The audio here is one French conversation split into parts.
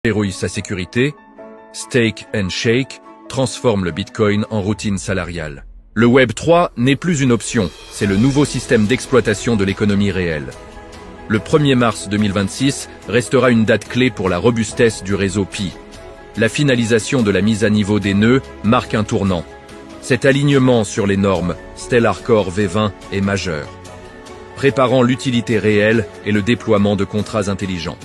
Verrouille sa sécurité, Steak and Shake transforme le Bitcoin en routine salariale. Le Web 3 n'est plus une option, c'est le nouveau système d'exploitation de l'économie réelle. Le 1er mars 2026 restera une date clé pour la robustesse du réseau Pi. La finalisation de la mise à niveau des nœuds marque un tournant. Cet alignement sur les normes Stellar Core V20 est majeur, préparant l'utilité réelle et le déploiement de contrats intelligents.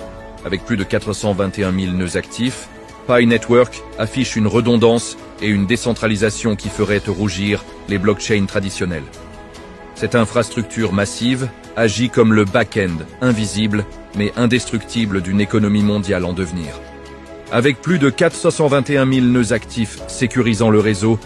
Avec plus de 421 000 nœuds actifs, Pi Network affiche une redondance et une décentralisation qui ferait rougir les blockchains traditionnels. Cette infrastructure massive agit comme le back-end, invisible mais indestructible d'une économie mondiale en devenir. Avec plus de 421 000 nœuds actifs sécurisant le réseau,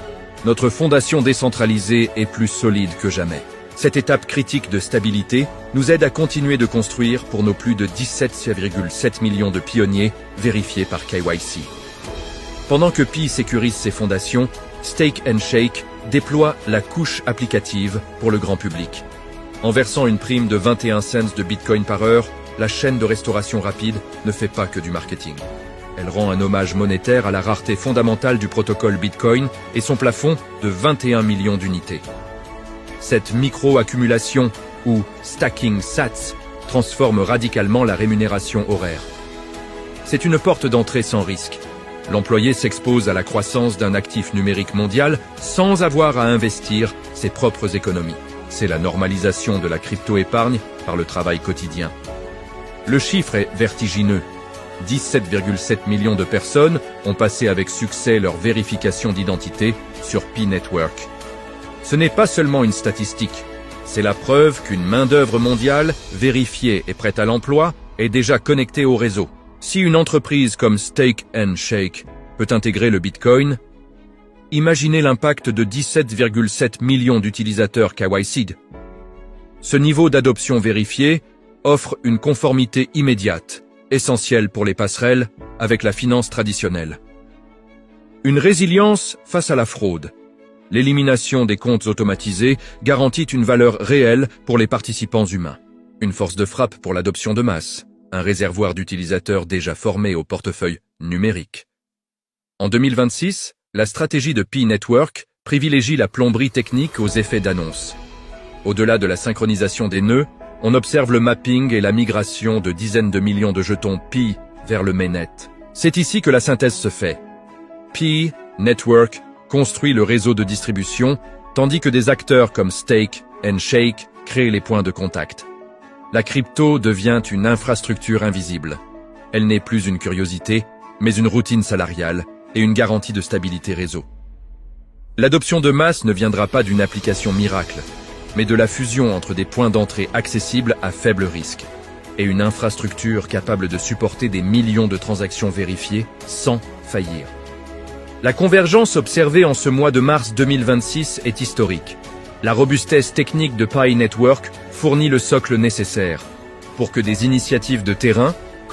notre fondation décentralisée est plus solide que jamais. Cette étape critique de stabilité nous aide à continuer de construire pour nos plus de 17,7 millions de pionniers vérifiés par KYC. Pendant que Pi sécurise ses fondations, Steak and Shake déploie la couche applicative pour le grand public. En versant une prime de 21 cents de Bitcoin par heure, la chaîne de restauration rapide ne fait pas que du marketing. Elle rend un hommage monétaire à la rareté fondamentale du protocole Bitcoin et son plafond de 21 millions d'unités. Cette micro-accumulation, ou stacking sats, transforme radicalement la rémunération horaire. C'est une porte d'entrée sans risque. L'employé s'expose à la croissance d'un actif numérique mondial sans avoir à investir ses propres économies. C'est la normalisation de la crypto-épargne par le travail quotidien. Le chiffre est vertigineux. 17,7 millions de personnes ont passé avec succès leur vérification d'identité sur Pi Network. Ce n'est pas seulement une statistique, c'est la preuve qu'une main-d'œuvre mondiale, vérifiée et prête à l'emploi, est déjà connectée au réseau. Si une entreprise comme Steak and Shake peut intégrer le Bitcoin, imaginez l'impact de 17,7 millions d'utilisateurs KYC'd. Ce niveau d'adoption vérifié offre une conformité immédiate, essentielle pour les passerelles avec la finance traditionnelle. Une résilience face à la fraude. L'élimination des comptes automatisés garantit une valeur réelle pour les participants humains. Une force de frappe pour l'adoption de masse, un réservoir d'utilisateurs déjà formés au portefeuille numérique. En 2026, la stratégie de Pi Network privilégie la plomberie technique aux effets d'annonce. Au-delà de la synchronisation des nœuds, on observe le mapping et la migration de dizaines de millions de jetons Pi vers le mainnet. C'est ici que la synthèse se fait. Pi Network construit le réseau de distribution, tandis que des acteurs comme Steak and Shake créent les points de contact. La crypto devient une infrastructure invisible. Elle n'est plus une curiosité, mais une routine salariale et une garantie de stabilité réseau. L'adoption de masse ne viendra pas d'une application miracle, mais de la fusion entre des points d'entrée accessibles à faible risque et une infrastructure capable de supporter des millions de transactions vérifiées sans faillir. La convergence observée en ce mois de mars 2026 est historique. La robustesse technique de Pi Network fournit le socle nécessaire pour que des initiatives de terrain